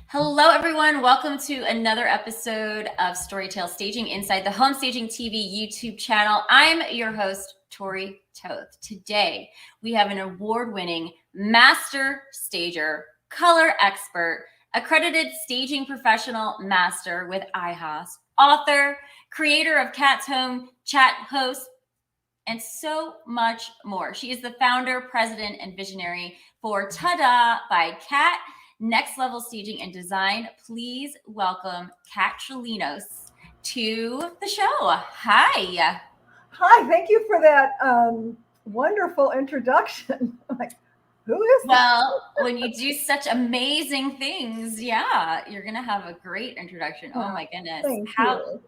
Hello, everyone. Welcome to another episode of Storytale Staging inside the Home Staging TV YouTube channel. I'm your host, Tori Toth. Today, we have an award-winning master stager, color expert, accredited staging professional master with IHOS, author, creator of Kat's Home Chat host, and so much more. She is the founder, president, and visionary for Tada by Kat, Next Level Staging and Design. Please welcome Kat Troulinos to the show. Hi. Hi, thank you for that wonderful introduction. I'm like, who is that? Well, when you do such amazing things, yeah, you're going to have a great introduction. Oh my goodness. Thank you.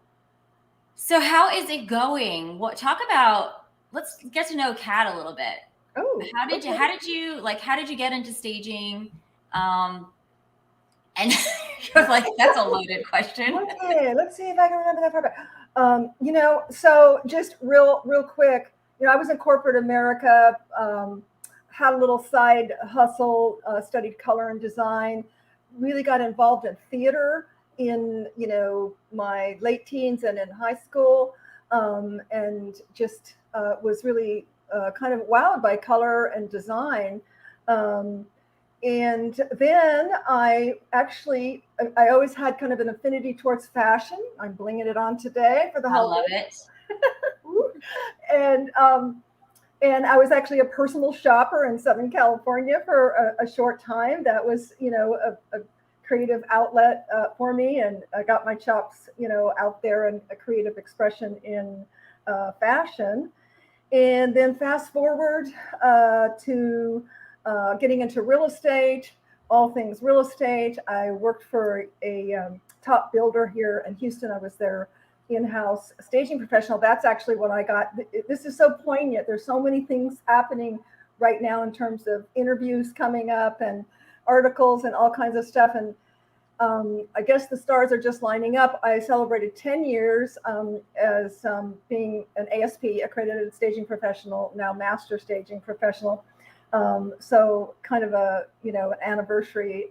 How is it going? Let's get to know Kat a little bit. Oh, How did you get into staging? And you're like, that's a loaded question. okay. Let's see if I can remember that far back. So just real quick. I was in corporate America. Had a little side hustle. Studied color and design. Really got involved in theater in my late teens and in high school, and just was really kind of wowed by color and design. And then I always had kind of an affinity towards fashion. I'm blinging it on today for the I love holidays. it. And I was actually a personal shopper in Southern California for a short time. That was, a creative outlet for me, and I got my chops, out there in a creative expression in fashion. And then fast forward to getting into real estate, all things real estate. I worked for a top builder here in Houston. I was their in-house staging professional. That's actually what I got. This is so poignant. There's so many things happening right now in terms of interviews coming up and articles and all kinds of stuff. And I guess the stars are just lining up. I celebrated 10 years as being an ASP, accredited staging professional, now master staging professional. So kind of an anniversary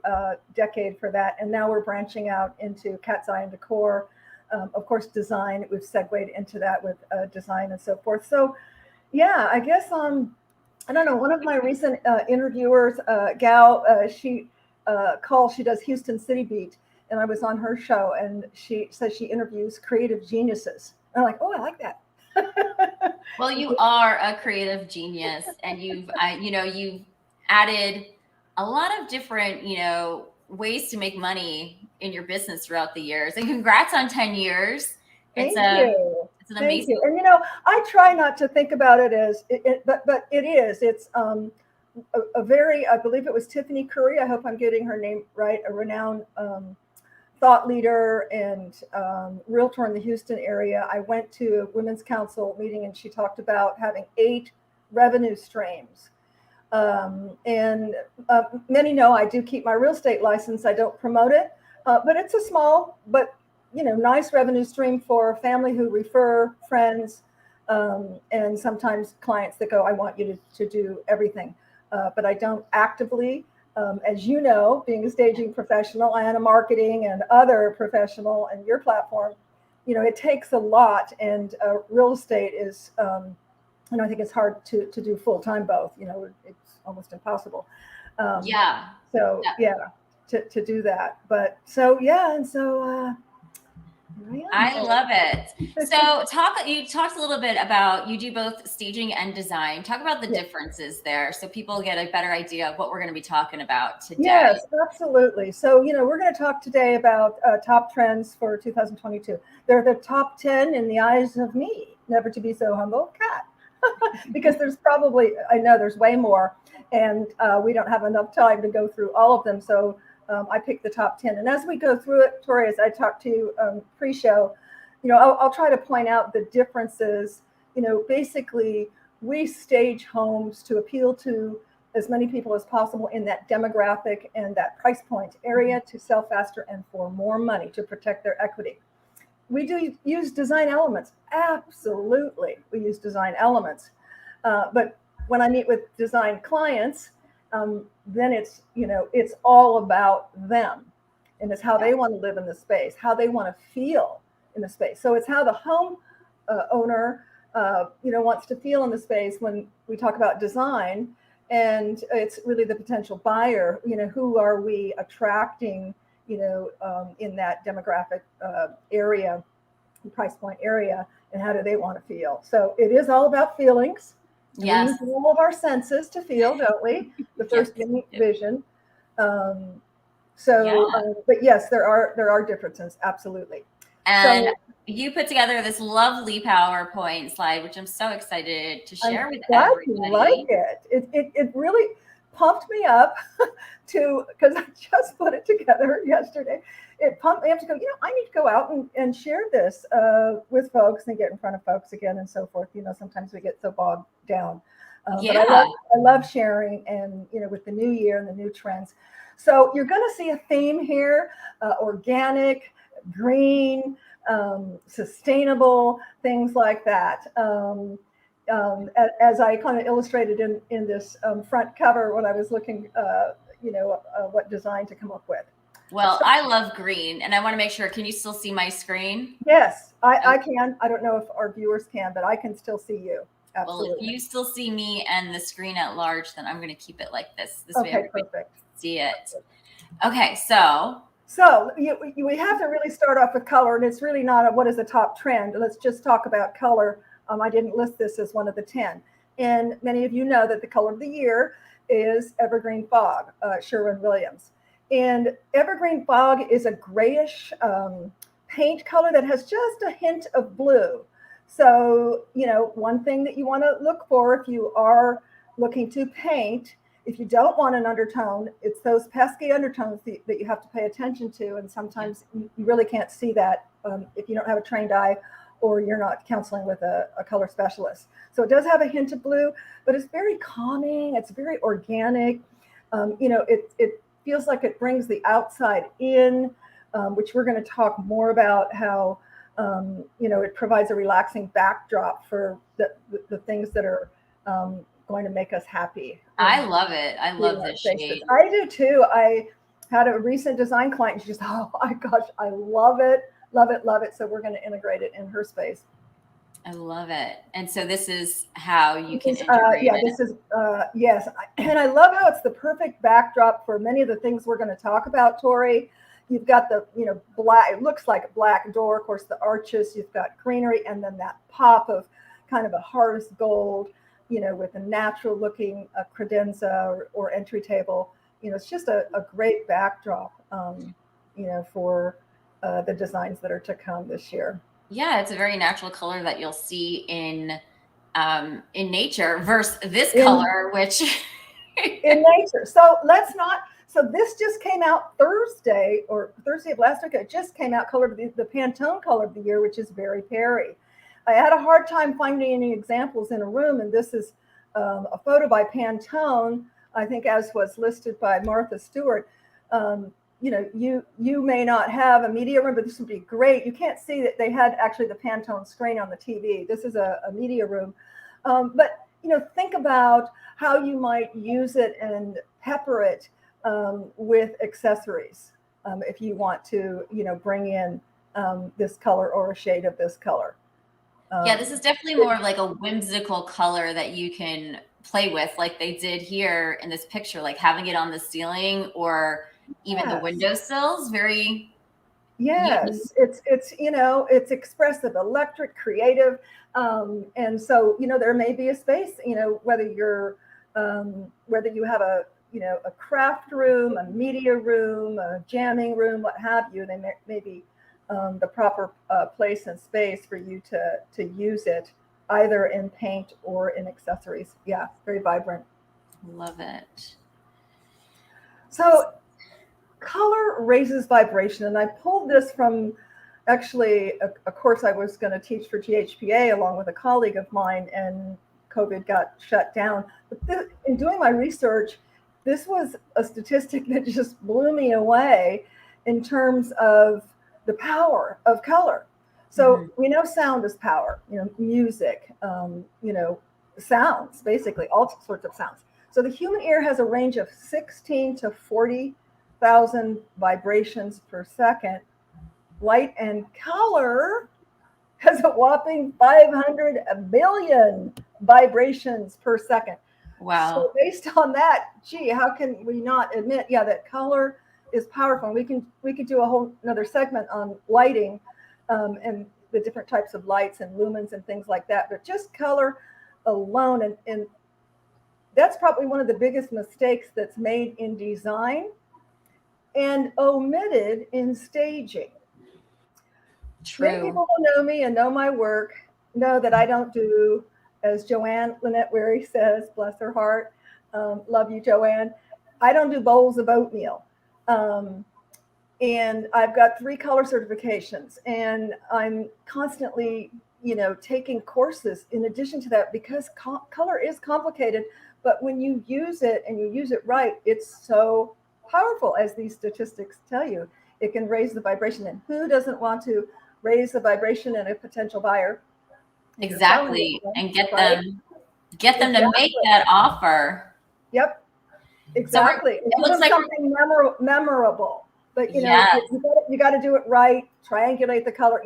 decade for that. And now we're branching out into cat's eye and decor. Of course, design. We've segued into that with design and so forth. So, yeah, I guess I don't know. One of my recent interviewers, gal, she calls. She does Houston City Beat, and I was on her show, and she says she interviews creative geniuses. And I'm like, oh, I like that. Well, you are a creative genius, and you've added a lot of different, ways to make money in your business throughout the years. And congrats on 10 years. Thank you. It's an Thank amazing. you. And I try not to think about it as but it is. It's a very, I believe it was Tiffany Curry. I hope I'm getting her name right. A renowned thought leader and realtor in the Houston area. I went to a women's council meeting, and she talked about having 8 revenue streams. And many know I do keep my real estate license. I don't promote it, but it's a small but nice revenue stream for family who refer friends, and sometimes clients that go, I want you to do everything. But I don't actively, as you know, being a staging professional and a marketing and other professional and your platform, it takes a lot. And real estate is, I think it's hard to do full time both. It's almost impossible. Yeah. So yeah, to do that. But so yeah, and so. I love it. So you talked a little bit about, you do both staging and design. Talk about the differences there so people get a better idea of what we're going to be talking about today. Yes, absolutely. So, we're going to talk today about top trends for 2022. They're the top 10 in the eyes of me, never to be so humble, Kat. Because I know there's way more, and we don't have enough time to go through all of them. So I picked the top 10. And as we go through it, Tori, as I talked to you pre-show, I'll try to point out the differences. Basically, we stage homes to appeal to as many people as possible in that demographic and that price point area to sell faster and for more money to protect their equity. We do use design elements. Absolutely, we use design elements. But when I meet with design clients, then it's all about them. and it's how they want to live in the space, how they want to feel in the space. So it's how the home owner, wants to feel in the space when we talk about design. And it's really the potential buyer, who are we attracting, in that demographic area, price point area, and how do they want to feel? So it is all about feelings. Yes. We use all of our senses to feel, don't we? The first vision. But yes, there are differences, absolutely. And you put together this lovely PowerPoint slide, which I'm so excited to share with everybody. You like it. It really pumped me up because I just put it together yesterday. It pumped me up to go, I need to go out and share this with folks and get in front of folks again and so forth. Sometimes we get so bogged down. But I love sharing, and with the new year and the new trends. So you're going to see a theme here: organic, green, sustainable, things like that. As I kind of illustrated in this front cover when I was looking, what design to come up with. Well, I love green, and I want to make sure. Can you still see my screen? Yes, I can. I don't know if our viewers can, but I can still see you. Absolutely. Well, if you still see me and the screen at large, then I'm going to keep it like this. This way everybody perfect. Can see it. Okay, so we have to really start off with color, and it's really not what is the top trend. Let's just talk about color. I didn't list this as one of the 10. And many of you know that the color of the year is Evergreen Fog, Sherwin-Williams. And Evergreen Fog is a grayish paint color that has just a hint of blue. So, one thing that you want to look for if you are looking to paint, if you don't want an undertone, it's those pesky undertones that you have to pay attention to. And sometimes you really can't see that if you don't have a trained eye or you're not counseling with a color specialist. So it does have a hint of blue, but it's very calming. It's very organic. It feels like it brings the outside in, which we're going to talk more about how, it provides a relaxing backdrop for the things that are going to make us happy. I love it. I love this shade. I do too. I had a recent design client. She just, oh my gosh, I love it. Love it, love it. So we're going to integrate it in her space. I love it. And so this is how you can integrate it. This is, yes. And I love how it's the perfect backdrop for many of the things we're going to talk about, Tori. You've got the, black, it looks like a black door, of course, the arches, you've got greenery, and then that pop of kind of a harvest gold, with a natural looking credenza or entry table. It's just a great backdrop, for the designs that are to come this year. Yeah, it's a very natural color that you'll see in nature versus this color, which in nature. So So this just came out Thursday of last week. It just came out, the Pantone color of the year, which is very Perry. I had a hard time finding any examples in a room, and this is a photo by Pantone, I think, as was listed by Martha Stewart. You may not have a media room, but this would be great. You can't see that they had actually the Pantone screen on the TV. This is a media room. But think about how you might use it and pepper it with accessories if you want to, bring in this color or a shade of this color. Yeah, this is definitely more of like a whimsical color that you can play with, like they did here in this picture, like having it on the ceiling or even the windowsills. Very unique. It's expressive, electric, creative, and so there may be a space, whether you have a craft room, a media room, a jamming room, what have you. They may be the proper place and space for you to use it, either in paint or in accessories. Yeah, very vibrant. Love it. So color raises vibration, and I pulled this from actually a course I was going to teach for GHPA along with a colleague of mine, and COVID got shut down. But in doing my research, this was a statistic that just blew me away in terms of the power of color. So we know sound is power, music, sounds, basically all sorts of sounds. So the human ear has a range of 16 to 40,000 1,000 vibrations per second. Light and color has a whopping 500 billion vibrations per second. Wow. So based on that, gee, how can we not admit, yeah, that color is powerful. And we could do a whole another segment on lighting, and the different types of lights and lumens and things like that. But just color alone, and that's probably one of the biggest mistakes that's made in design and omitted in staging. Many True. people who know me and know my work know that I don't do, as Joanne Lynette Weary says, bless her heart, love you, Joanne, I don't do bowls of oatmeal. And I've got 3 color certifications, and I'm constantly, taking courses in addition to that, because color is complicated, but when you use it and you use it right, it's so powerful, as these statistics tell you. It can raise the vibration, and who doesn't want to raise the vibration in a potential buyer? Exactly. And get right? them to make that offer. Yep, So exactly. it looks like something memorable. But yes. you got to do it right. Triangulate the color.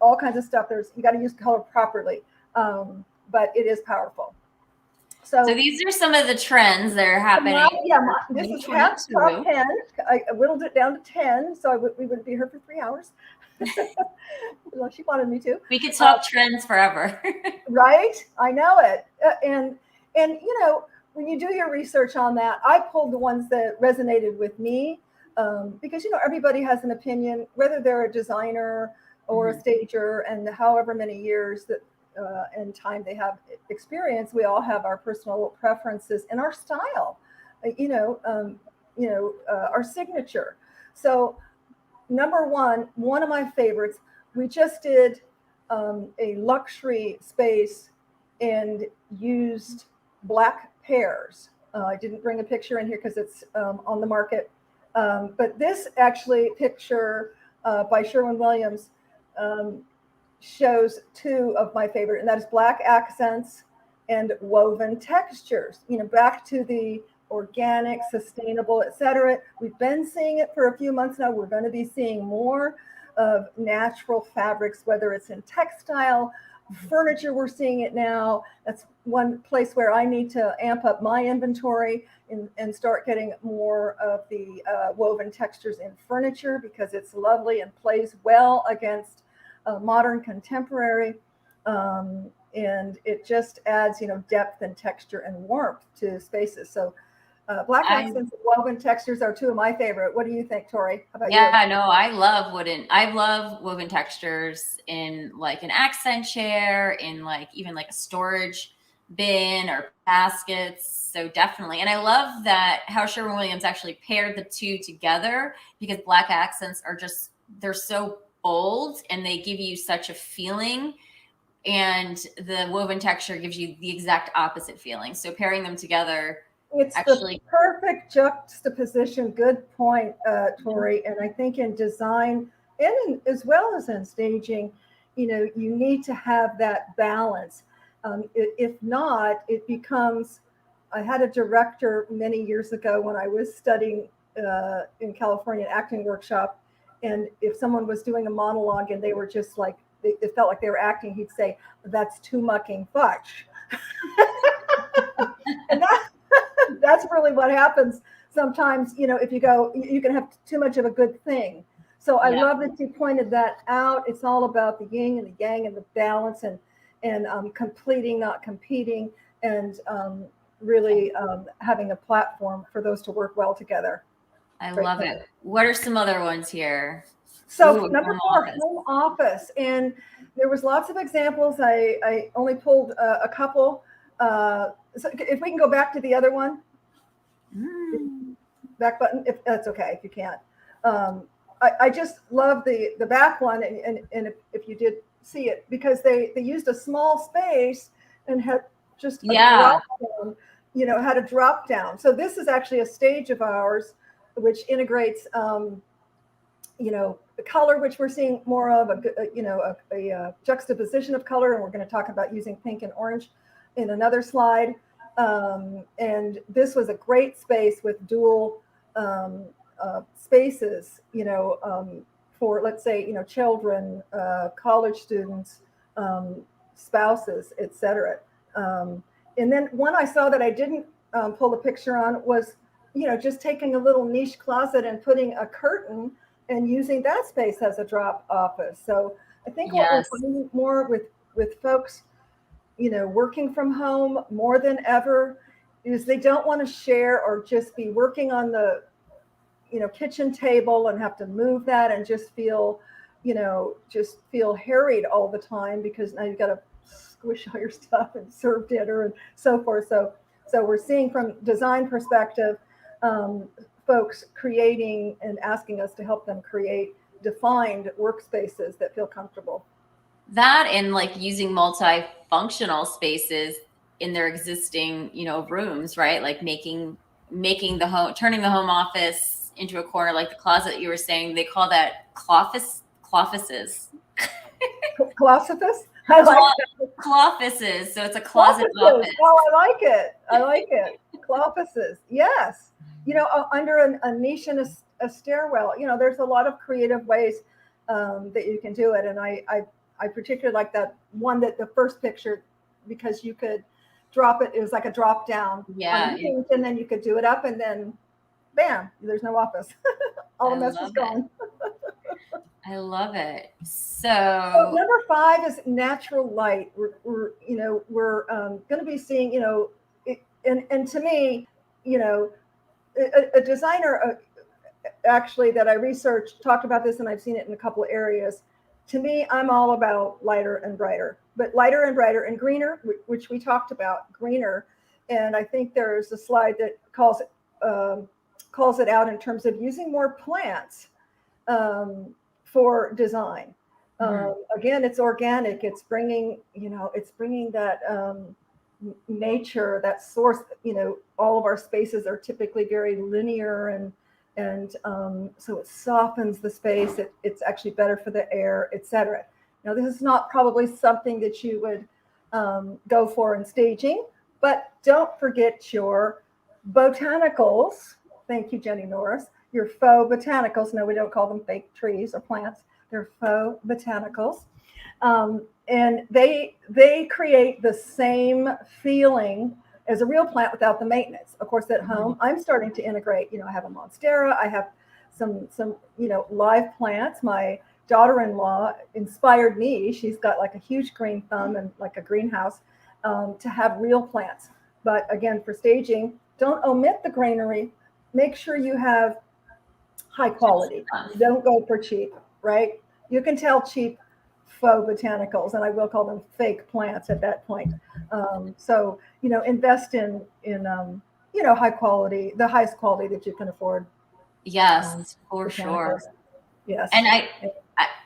All kinds of stuff. You got to use color properly. But it is powerful. So these are some of the trends that are happening. This is Kat's top 10. I whittled it down to 10, so we wouldn't be here for 3 hours. Well, she wanted me to. We could talk trends forever. Right? I know it. And when you do your research on that, I pulled the ones that resonated with me, because everybody has an opinion, whether they're a designer or a stager, and however many years that and time they have experience. We all have our personal preferences and our style, our signature. So number one of my favorites, we just did a luxury space and used black pears. I didn't bring a picture in here because it's on the market. But this actually picture by Sherwin-Williams shows 2 of my favorite, and that is black accents and woven textures. Back to the organic, sustainable, etc. We've been seeing it for a few months now. We're going to be seeing more of natural fabrics, whether it's in textile, furniture. We're seeing it now. That's one place where I need to amp up my inventory and start getting more of the woven textures in furniture, because it's lovely and plays well against modern contemporary, and it just adds depth and texture and warmth to spaces. So black accents and woven textures are 2 of my favorite. What do you think, Tori? How about you? Yeah, no, I love woven textures in like an accent chair, in like even like a storage bin or baskets. So definitely. And I love that how Sherwin-Williams actually paired the 2 together, because black accents are they're so bold and they give you such a feeling, and the woven texture gives you the exact opposite feeling. So pairing them together, it's the perfect juxtaposition. Good point, Tori. And I think in design and as well as in staging, you need to have that balance. If not, it becomes. I had a director many years ago when I was studying in California, an acting workshop. And if someone was doing a monologue and they were just like, it felt like they were acting, he'd say, "That's too mucking fudge." And that's really what happens sometimes. If you go, you can have too much of a good thing. So I love that you pointed that out. It's all about the yin and the yang and the balance, and completing, not competing, and really having a platform for those to work well together. I love it. What are some other ones here? So number 4, home office. And there was lots of examples. I only pulled a couple. So if we can go back to the other one, back button, if that's okay, if you can't. I just love the back one, and if you did see it, because they used a small space and had just a drop down, had a drop down. So this is actually a stage of ours, which integrates, the color, which we're seeing more of, a juxtaposition of color. And we're going to talk about using pink and orange in another slide. And this was a great space with dual spaces, for, let's say, children, college students, spouses, etc. And then one I saw that I didn't pull the picture on was, just taking a little niche closet and putting a curtain and using that space as a drop office. So I think what we're Yes. finding more with folks, working from home more than ever, is they don't want to share or just be working on the, kitchen table and have to move that and just feel harried all the time, because now you've got to squish all your stuff and serve dinner and so forth. So we're seeing from design perspective, folks creating and asking us to help them create defined workspaces that feel comfortable. That and like using multifunctional spaces in their existing, rooms, right? Like making turning the home office into a corner, like the closet you were saying. They call that cloffices. Clossitus? I like that. Cloffices. So it's a closet Cloffices. office. Oh, I like it. Cloffices. Yes. Under a niche in a stairwell, there's a lot of creative ways that you can do it. And I particularly like that one, that the first picture, because you could drop it. It was like a drop down. Yeah. And then you could do it up, and then bam, there's no office. All the mess is gone. I love it. So number 5 is natural light. We're going to be seeing, and to me, a designer actually that I researched talked about this, and I've seen it in a couple of areas. To me, I'm all about lighter and brighter, but lighter and brighter and greener, which we talked about, greener. And I think there's a slide that calls it out in terms of using more plants for design. Again, it's organic. It's bringing that nature, that source. All of our spaces are typically very linear, and so it softens the space. It's actually better for the air, etc. Now, this is not probably something that you would go for in staging, but don't forget your botanicals. Thank you, Jenny Norris. Your faux botanicals. No, we don't call them fake trees or plants. They're faux botanicals. And they create the same feeling as a real plant without the maintenance. Of course, at home, I'm starting to integrate, I have a monstera, I have some live plants. My daughter-in-law inspired me. She's got like a huge green thumb and like a greenhouse, to have real plants. But again, for staging, don't omit the greenery. Make sure you have high quality. Don't go for cheap, right? You can tell cheap faux botanicals, and I will call them fake plants at that point. So invest in high quality, the highest quality that you can afford. Yes, for sure. Yes. And I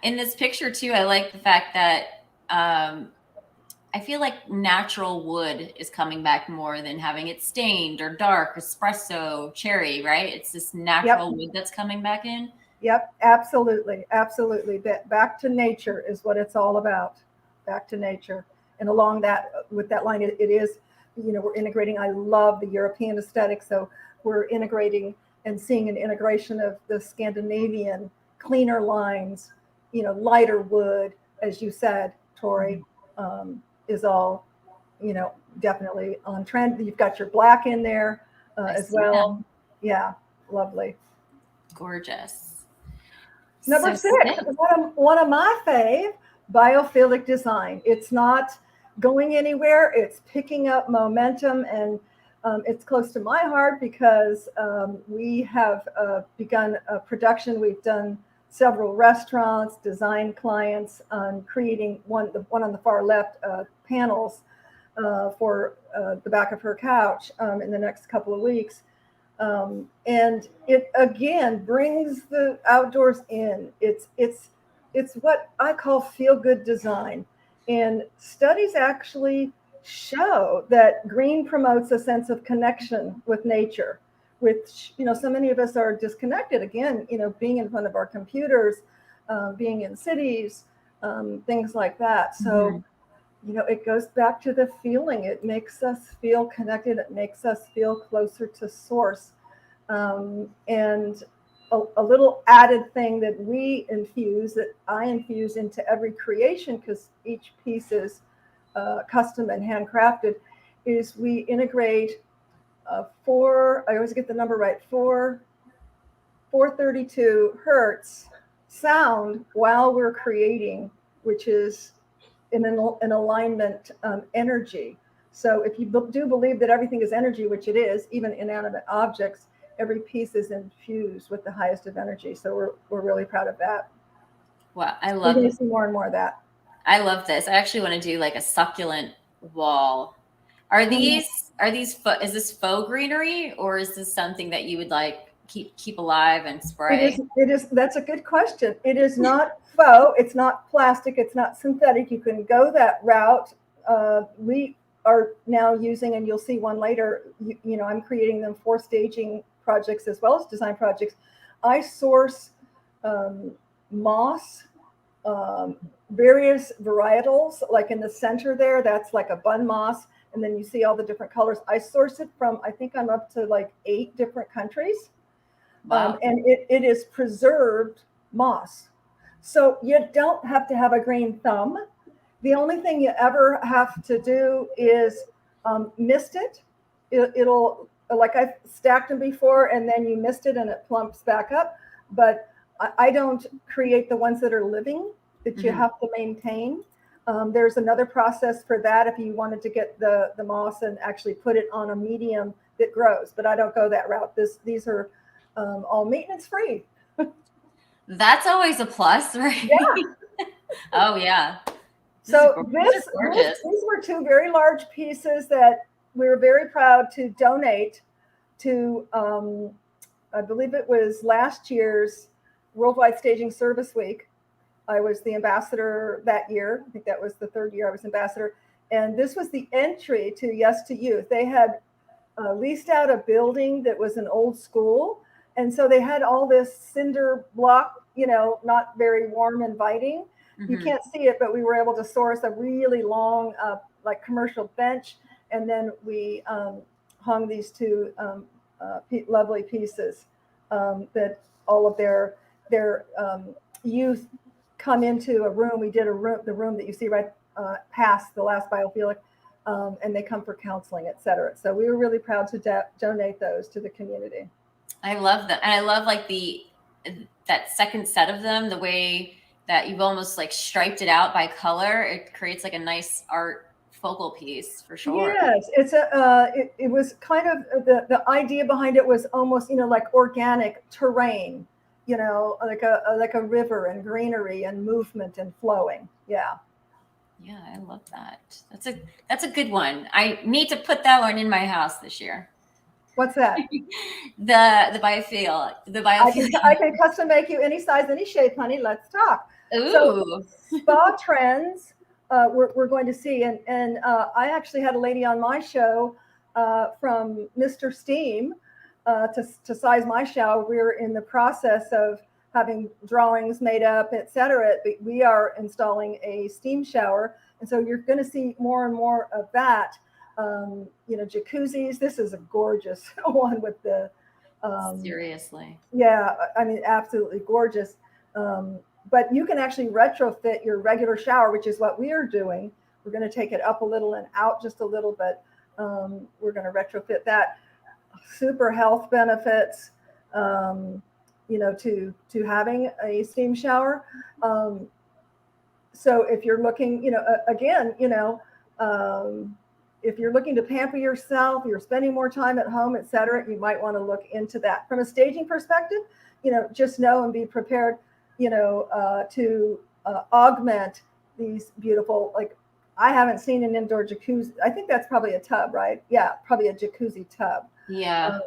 in this picture too, I like the fact that I feel like natural wood is coming back more than having it stained or dark, espresso, cherry, right? It's this natural wood that's coming back in. Yep, absolutely. Back to nature is what it's all about. Back to nature. And along that, with that line, it is, we're integrating. I love the European aesthetic. So we're integrating and seeing an integration of the Scandinavian cleaner lines, lighter wood, as you said, Tori, is all, definitely on trend. You've got your black in there as well. Them. Yeah, lovely. Gorgeous. Number 6, one of my fave, biophilic design. It's not going anywhere. It's picking up momentum, and it's close to my heart because we have begun a production. We've done several restaurants, design clients on creating the one on the far left, panels for the back of her couch in the next couple of weeks. And it again brings the outdoors in. It's what I call feel-good design, and studies actually show that green promotes a sense of connection with nature. Which so many of us are disconnected. Again, being in front of our computers, being in cities, things like that. So. It goes back to the feeling. It makes us feel connected. It makes us feel closer to source. And a little added thing that I infuse into every creation, because each piece is custom and handcrafted, is we integrate I always get the number right, 432 hertz sound while we're creating, which is in an alignment energy. So if you do believe that everything is energy, which it is, even inanimate objects, every piece is infused with the highest of energy. So we're really proud of that. Wow, I We're love going it. to see more and more of that. I love this. I actually want to do like a succulent wall. Are these is this faux greenery, or is this something that you would like keep alive and spray? It is. That's a good question. It is not faux. It's not plastic. It's not synthetic. You can go that route. We are now using, and you'll see one later. I'm creating them for staging projects as well as design projects. I source moss, various varietals. Like in the center there, that's like a bun moss, and then you see all the different colors. I source it from, I think I'm up to like 8 different countries. Wow. And it is preserved moss. So you don't have to have a green thumb. The only thing you ever have to do is mist it. It'll, like I've stacked them before, and then you mist it and it plumps back up. But I don't create the ones that are living that you have to maintain. There's another process for that if you wanted to get the moss and actually put it on a medium that grows. But I don't go that route. These are all maintenance free. That's always a plus, right? Yeah. Oh yeah. So these were 2 very large pieces that we were very proud to donate to. I believe it was last year's Worldwide Staging Service Week. I was the ambassador that year. I think that was the 3rd year I was ambassador. And this was the entry to Yes to Youth. They had leased out a building that was an old school. And so they had all this cinder block, not very warm, inviting. You can't see it, but we were able to source a really long, like commercial bench. And then we hung these 2 lovely pieces that all of their youth come into a room. We did the room that you see right past the last Biophilic, and they come for counseling, et cetera. So we were really proud to donate those to the community. I love that. And I love like that second set of them, the way that you've almost like striped it out by color. It creates like a nice art focal piece for sure. Yes, it's it was kind of the idea behind it was almost, like organic terrain, like a river and greenery and movement and flowing. Yeah. Yeah, I love that. That's a good one. I need to put that one in my house this year. What's that? The biophilic. I can custom make you any size, any shape, honey. Let's talk. Ooh. So, spa trends we're going to see, and I actually had a lady on my show from Mr. Steam to size my shower. We're in the process of having drawings made up, etc. We are installing a steam shower, and so you're going to see more and more of that. Jacuzzis. This is a gorgeous one with the. Seriously. Yeah, I mean, absolutely gorgeous. But you can actually retrofit your regular shower, which is what we are doing. We're going to take it up a little and out just a little bit. We're going to retrofit that. Super health benefits, to having a steam shower. So if you're looking, if you're looking to pamper yourself, you're spending more time at home, et cetera, you might want to look into that. From a staging perspective, just know and be prepared, to augment these beautiful, like, I haven't seen an indoor jacuzzi. I think that's probably a tub, right? Yeah, probably a jacuzzi tub. Yeah.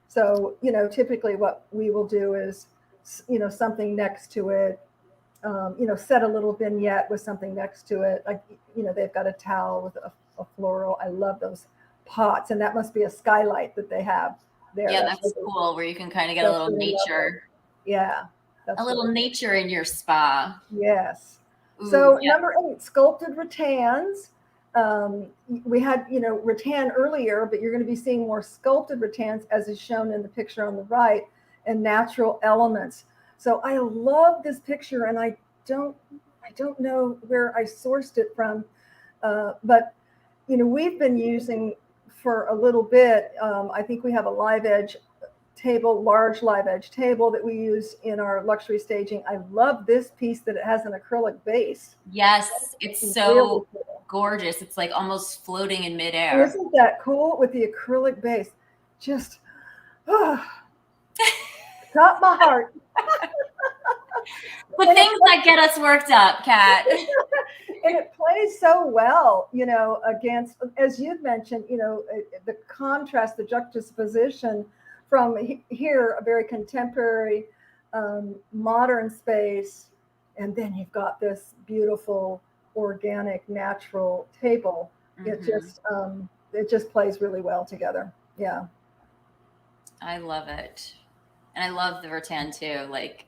So, typically what we will do is, something next to it, set a little vignette with something next to it. Like, they've got a towel with a floral. I love those pots. And that must be a skylight that they have there. Yeah, that's cool, where you can kind of get a little really nature. lovely. Yeah. A little nature in your spa. Yes. Ooh, so yeah. Number 8, sculpted rattans. We had, rattan earlier, but you're going to be seeing more sculpted rattans, as is shown in the picture on the right. and natural elements. So I love this picture, and I don't know where I sourced it from, but we've been using for a little bit. I think we have a live edge table, large live edge table that we use in our luxury staging. I love this piece that it has an acrylic base. Yes, it's so really cool. Gorgeous. It's like almost floating in midair. Isn't that cool with the acrylic base? Just got my heart. The things that get us worked up, Kat. And it plays so well, against, as you've mentioned, the contrast, the juxtaposition from here, a very contemporary, modern space, and then you've got this beautiful, organic, natural table. Mm-hmm. It just plays really well together. Yeah, I love it, and I love the rattan too. Like,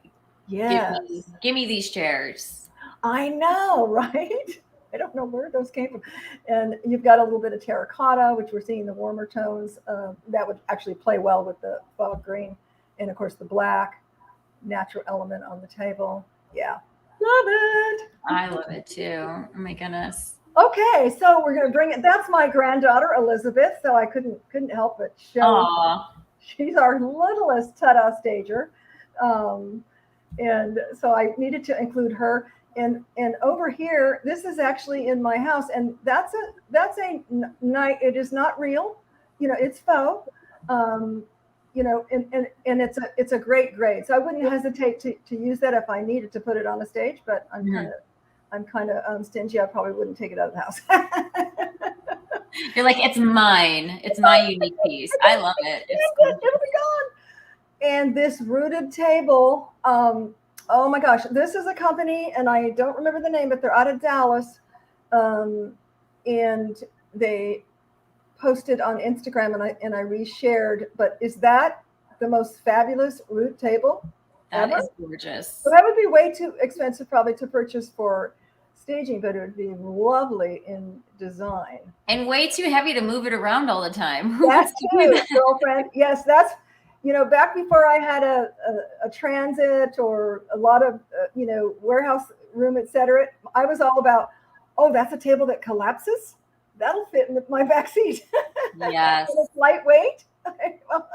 yes, give me these chairs. I know, right? I don't know where those came from. And you've got a little bit of terracotta, which we're seeing the warmer tones. That would actually play well with the fog green. And of course, the black natural element on the table. Yeah. Love it. I love it too. Oh my goodness. Okay, so we're going to bring it. That's my granddaughter, Elizabeth. So I couldn't help but show. Aww. She's our littlest ta-da stager. And so I needed to include her. And over here, this is actually in my house, and that's a night. It is not real, it's faux, and it's a great grade. So I wouldn't hesitate to use that if I needed to put it on a stage. But I'm kind of stingy. I probably wouldn't take it out of the house. You're like, it's mine. It's my unique piece. I love it. It'll be gone. And this rooted table. Oh my gosh, this is a company, and I don't remember the name, but they're out of Dallas, and they posted on Instagram, and I reshared. But is that the most fabulous root table ever? That is gorgeous. So that would be way too expensive probably to purchase for staging, but it would be lovely in design. And way too heavy to move it around all the time. That's too, girlfriend. Yes, that's. Back before I had a transit or a lot of, warehouse room, et cetera, I was all about, that's a table that collapses. That'll fit in my back seat. Yes. It's lightweight. I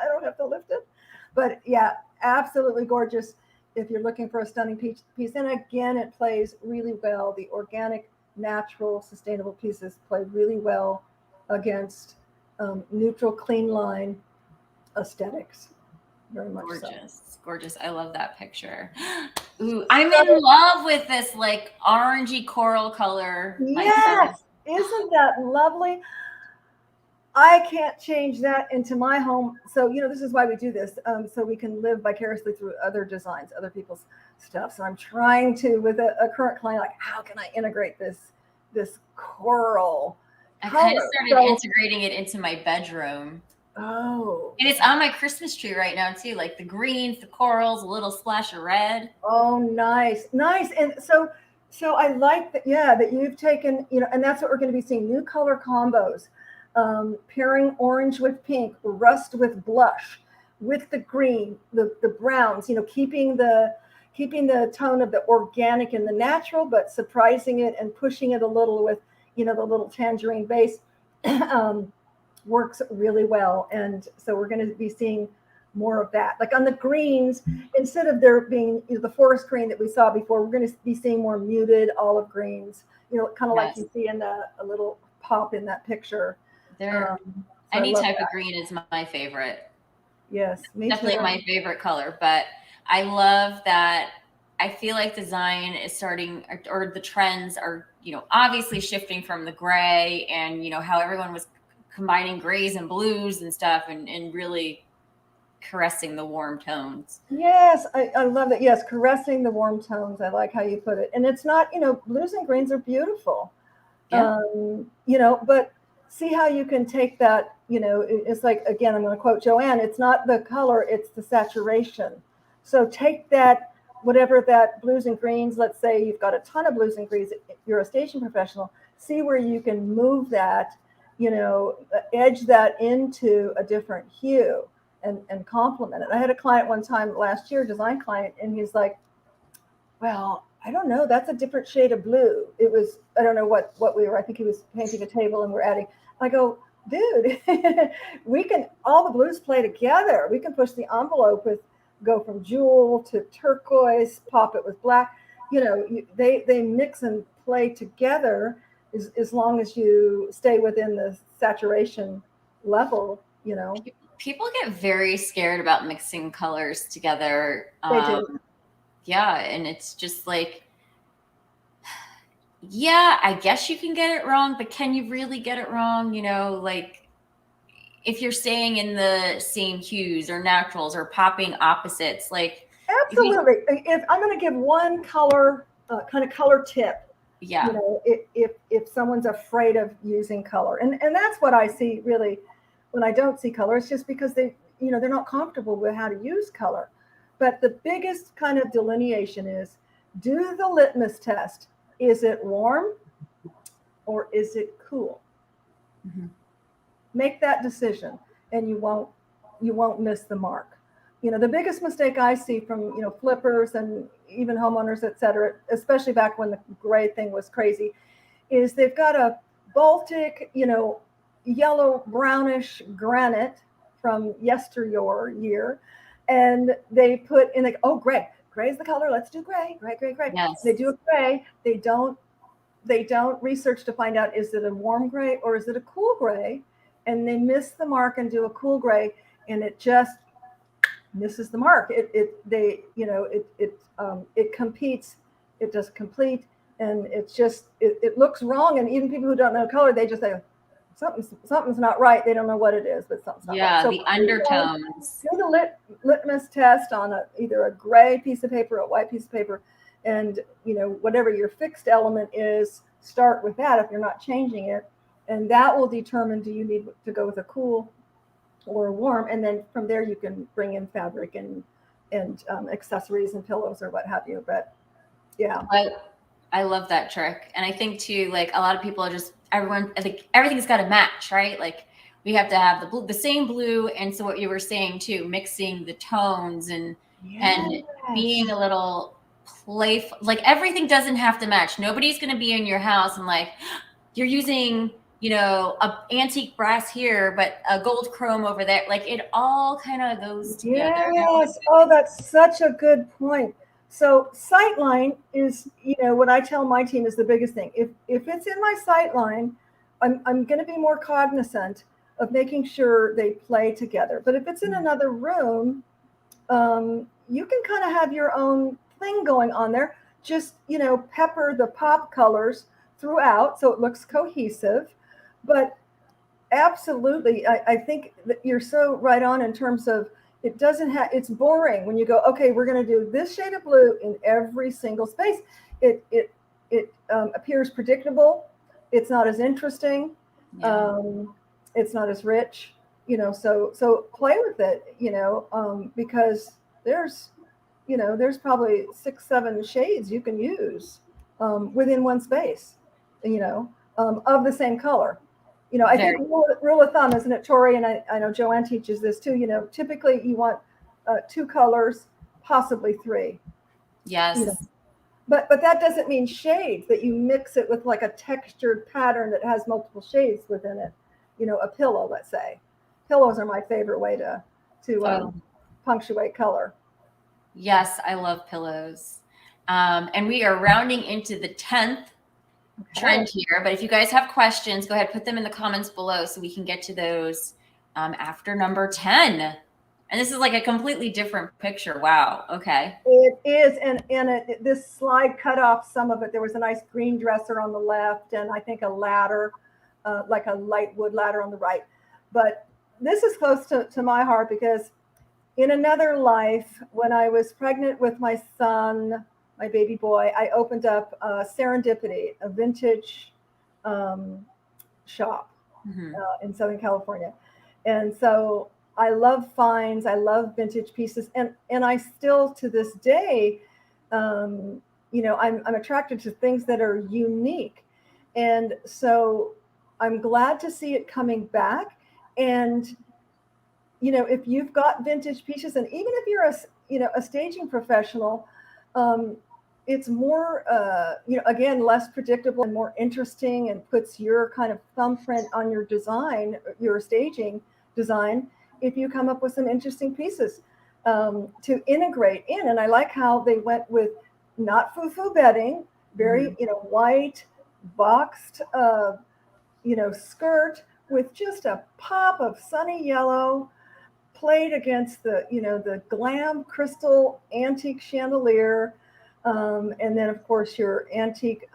don't have to lift it. But yeah, absolutely gorgeous if you're looking for a stunning piece. And again, it plays really well. The organic, natural, sustainable pieces play really well against neutral, clean line aesthetics. Very much gorgeous. I love that picture. Ooh, I'm in love with this like orangey coral color. Yes, isn't that lovely? I can't change that into my home. So this is why we do this, so we can live vicariously through other designs, other people's stuff. So I'm trying to, with a current client, like, how can I integrate this coral? I kind of started integrating it into my bedroom. Oh. And it's on my Christmas tree right now too, like the greens, the corals, a little splash of red. Oh, nice. And so I like that, that you've taken, and that's what we're going to be seeing, new color combos, pairing orange with pink, rust with blush, with the green, the browns, keeping the tone of the organic and the natural, but surprising it and pushing it a little with, the little tangerine base. Works really well. And so we're going to be seeing more of that. Like on the greens, instead of there being the forest green that we saw before, we're going to be seeing more muted olive greens, kind of like you see in a little pop in that picture. Any type of green is my favorite. Yes, me definitely too. My favorite color. But I love that. I feel like design is starting, or the trends are, obviously shifting from the gray and, how everyone was combining grays and blues and stuff, and really caressing the warm tones. Yes, I love that. Yes, caressing the warm tones. I like how you put it. And it's not, blues and greens are beautiful. Yeah. But see how you can take that, it's like, again, I'm going to quote Joanne, it's not the color, it's the saturation. So take that, whatever that blues and greens, let's say you've got a ton of blues and greens, you're a staging professional, see where you can move that, edge that into a different hue. and complement it. I had a client one time last year, design client, and he's like, well, I don't know, that's a different shade of blue. It was, I don't know what we were, I think he was painting a table and we're adding. I go, dude, we can, all the blues play together. We can push the envelope with, go from jewel to turquoise, pop it with black. They mix and play together as long as you stay within the saturation level. People get very scared about mixing colors together. They do. Yeah, and it's just like, yeah, I guess you can get it wrong, but can you really get it wrong? Like if you're staying in the same hues or naturals or popping opposites, like absolutely. If I'm going to give one color kind of color tip, yeah, if someone's afraid of using color, and that's what I see really when I don't see color, it's just because they're not comfortable with how to use color. But the biggest kind of delineation is, do the litmus test. Is it warm or is it cool? mm-hmm. Make that decision and you won't miss the mark. The biggest mistake I see from flippers and even homeowners, et cetera, especially back when the gray thing was crazy, is they've got a Baltic, yellow brownish granite from year, and they put in like, oh, gray is the color, let's do gray. Yes. They do a gray. They don't research to find out, is it a warm gray or is it a cool gray, and they miss the mark and do a cool gray, and it just misses the mark. It competes, it does complete, and it's just it looks wrong. And even people who don't know color, they just say something's not right. They don't know what it is, but something's not right. So the undertones. Do the litmus test on either a gray piece of paper, a white piece of paper, and whatever your fixed element is, start with that if you're not changing it, and that will determine, do you need to go with a cool or a warm, and then from there you can bring in fabric and accessories and pillows or what have you. But yeah, I love that trick. And I think too, like a lot of people are just, I think everything's got to match, right? Like we have to have the same blue. And so what you were saying too, mixing the tones and being a little playful, like everything doesn't have to match. Nobody's going to be in your house and like, you're using, a antique brass here, but a gold chrome over there. Like it all kind of goes together. Yes. Oh, that's such a good point. So sightline is, what I tell my team is the biggest thing. If it's in my sightline, I'm going to be more cognizant of making sure they play together. But if it's in another room, you can kind of have your own thing going on there. Just, pepper the pop colors throughout so it looks cohesive. But absolutely, I think that you're so right on in terms of, it doesn't have, it's boring when you go, okay, we're going to do this shade of blue in every single space. It appears predictable. It's not as interesting. Yeah. It's not as rich, so play with it, because there's probably 6-7 shades you can use within one space, of the same color. I think rule of thumb, isn't it, Tori? And I know Joanne teaches this too. Typically you want 2 colors, possibly 3. Yes. But that doesn't mean shades, that you mix it with like a textured pattern that has multiple shades within it. A pillow, let's say. Pillows are my favorite way to punctuate color. Yes, I love pillows. And we are rounding into the 10th trend here. But if you guys have questions, go ahead, put them in the comments below so we can get to those after number 10. And this is like a completely different picture. Wow. Okay. It is. And this slide cut off some of it. There was a nice green dresser on the left, and I think a ladder, like a light wood ladder on the right. But this is close to my heart because in another life, when I was pregnant with my son, my baby boy, I opened up Serendipity, a vintage shop in Southern California. And so I love finds, I love vintage pieces. And I still, to this day, I'm attracted to things that are unique. And so I'm glad to see it coming back. And if you've got vintage pieces, and even if you're a staging professional, it's more, again, less predictable and more interesting, and puts your kind of thumbprint on your design, your staging design, if you come up with some interesting pieces to integrate in. And I like how they went with not foo-foo bedding, very, white boxed, skirt with just a pop of sunny yellow, played against the glam crystal antique chandelier. And then, of course, your antique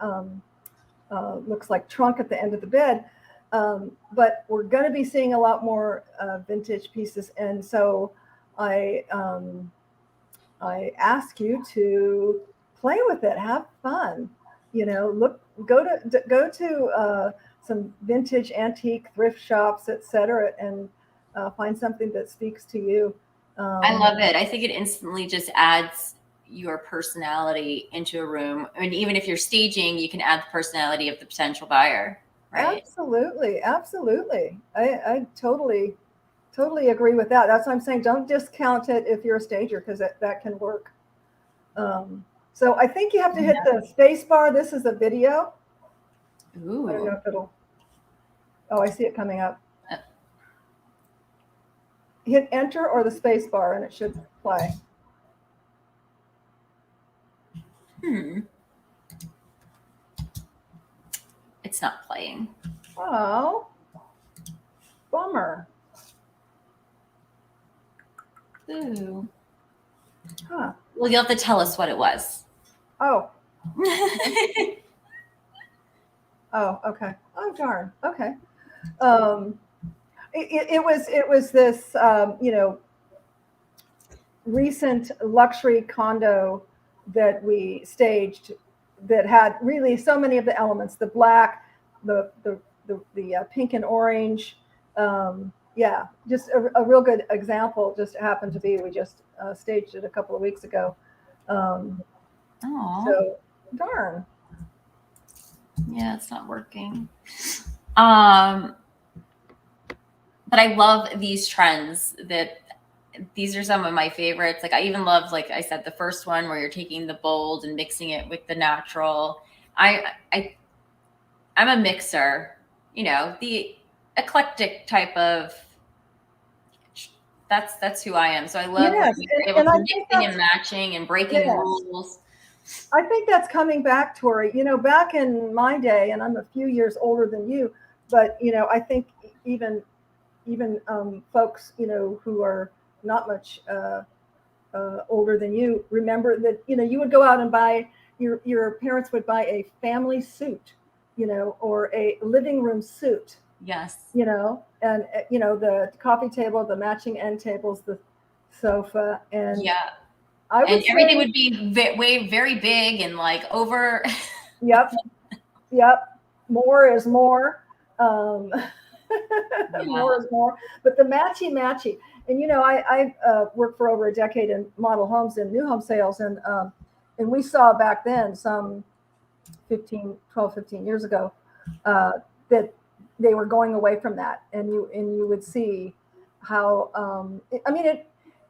looks like trunk at the end of the bed. But we're going to be seeing a lot more vintage pieces. And so I ask you to play with it, have fun, go to some vintage antique thrift shops, etc., and find something that speaks to you. I love it. I think it instantly just adds your personality into a room. I mean, even if you're staging, you can add the personality of the potential buyer, right? Absolutely. I totally agree with that. That's what I'm saying. Don't discount it if you're a stager, because that can work. So I think you have to hit the space bar. This is a video. Ooh. I don't know if it'll. Oh, I see it coming up. Hit enter or the space bar and it should play. It's not playing. Oh, bummer. Ooh. Huh. Well, you'll have to tell us what it was. Oh. Oh, okay. Oh, darn. Okay. It was this, recent luxury condo that we staged that had really so many of the elements: the black, the pink and orange. Yeah, just a real good example. Just happened to be, we just staged it a couple of weeks ago. So darn. Yeah, it's not working. But I love these trends. These are some of my favorites. Like, I even love, like I said, the first one where you're taking the bold and mixing it with the natural. I'm a mixer, the eclectic type of. That's who I am. So I love being able to mixing and matching and breaking rules. I think that's coming back, Tori. Back in my day, and I'm a few years older than you, but I think even folks who are not much older than you remember that you would go out and buy, your parents would buy a family suit, or a living room suit. Yes. And the coffee table, the matching end tables, the sofa, and and everything would be very big and like over. Yep. More is more. More is more. But the matchy. And I worked for over a decade in model homes and new home sales, and we saw back then, some 15 years ago, that they were going away from that, and you would see how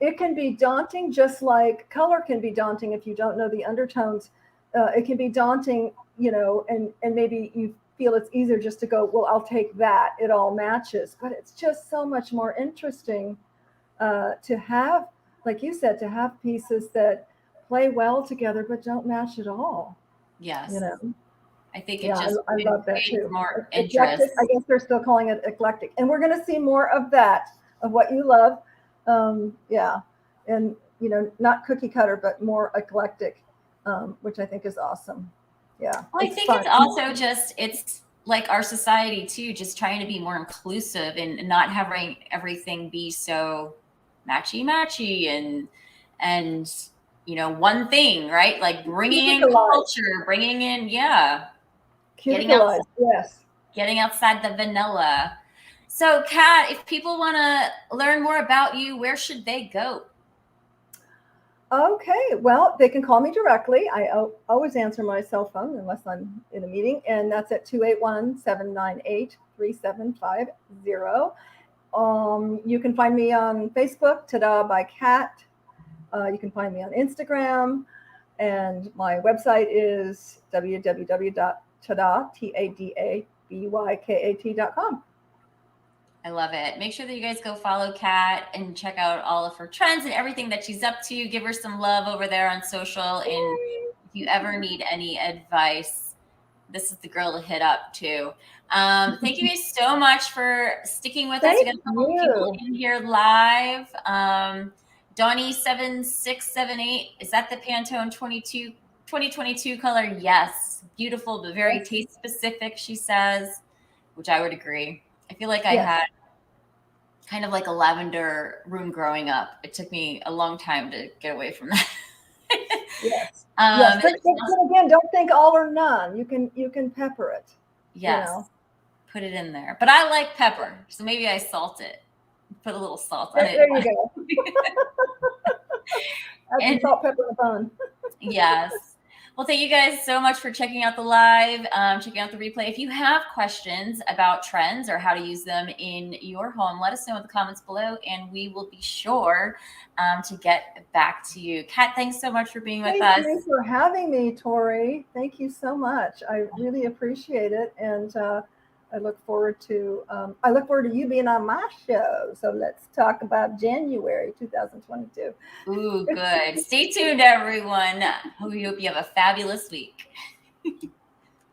it can be daunting, just like color can be daunting if you don't know the undertones. It can be daunting, and maybe you feel it's easier just to go, well, I'll take that, it all matches. But it's just so much more interesting to have, like you said, to have pieces that play well together but don't match at all. Yes. I think I love that too. More eclectic, interest. I guess they're still calling it eclectic, and we're going to see more of that, of what you love. And not cookie cutter, but more eclectic, which I think is awesome. Yeah. Well, I think it's also just, it's like our society too, just trying to be more inclusive and not having everything be so matchy and one thing, right? Like bringing in culture, bringing in, getting outside the vanilla. So, Kat, if people want to learn more about you, where should they go? Okay, well, they can call me directly. I always answer my cell phone unless I'm in a meeting, and that's at 281-798-3750. You can find me on Facebook, Tada by Kat. You can find me on Instagram, and my website is www.tadabykat.com. I love it. Make sure that you guys go follow Kat and check out all of her trends and everything that she's up to. Give her some love over there on social. And if you ever need any advice, this is the girl to hit up too. Thank you guys so much for sticking with us. We got a couple of people in here live. Donnie7678, is that the Pantone 2022 color? Yes. Beautiful, but very taste specific, she says, which I would agree. I feel like I had kind of like a lavender room growing up. It took me a long time to get away from that. Yes. Yes. But again, don't think all or none. You can pepper it. Yes. You know? Put it in there. But I like pepper, so maybe I salt it. Put a little salt on it. There you go. Add some salt, pepper, and bun. Yes. Well, thank you guys so much for checking out the live, checking out the replay. If you have questions about trends or how to use them in your home, let us know in the comments below, and we will be sure to get back to you. Kat, thanks so much for being with us. Thank you for having me, Tori. Thank you so much. I really appreciate it, and I look forward to you being on my show. So let's talk about January 2022. Ooh, good. Stay tuned, everyone. We hope you have a fabulous week.